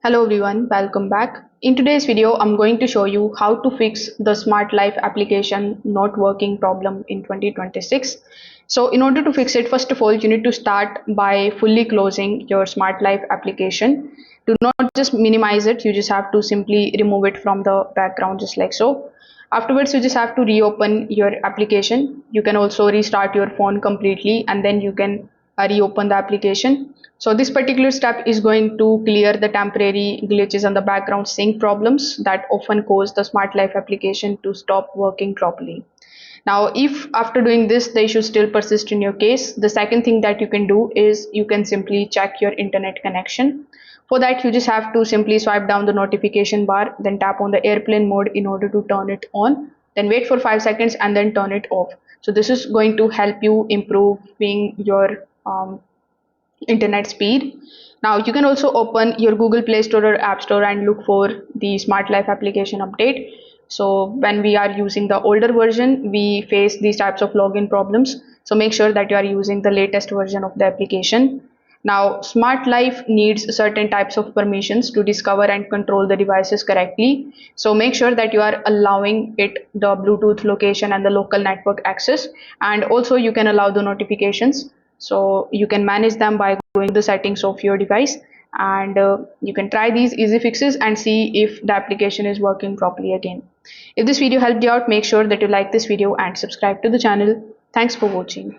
Hello everyone, welcome back. In today's video, I'm going to show you how to fix the Smart Life application not working problem in 2026. So in order to fix it, first of all, you need to start by fully closing your Smart Life application. Do not just minimize it, you just have to simply remove it from the background just like so. Afterwards, you just have to reopen your application. You can also restart your phone completely and then you can reopen the application. So this particular step is going to clear the temporary glitches and the background sync problems that often cause the Smart Life application to stop working properly. Now, if after doing this, the issue still persists in your case, the second thing that you can do is you can simply check your internet connection. For that, you just have to simply swipe down the notification bar, then tap on the airplane mode in order to turn it on, then wait for 5 seconds and then turn it off. So this is going to help you improving your internet speed. Now you can also open your Google Play Store or App Store and look for the Smart Life application update. So when we are using the older version, we face these types of login problems. So make sure that you are using the latest version of the application. Now, Smart Life needs certain types of permissions to discover and control the devices correctly. So make sure that you are allowing it the Bluetooth location and the local network access. And also you can allow the notifications. So you can manage them by going to the settings of your device, and you can try these easy fixes and see if the application is working properly again. If this video helped you out, make sure that you like this video and subscribe to the channel. Thanks for watching.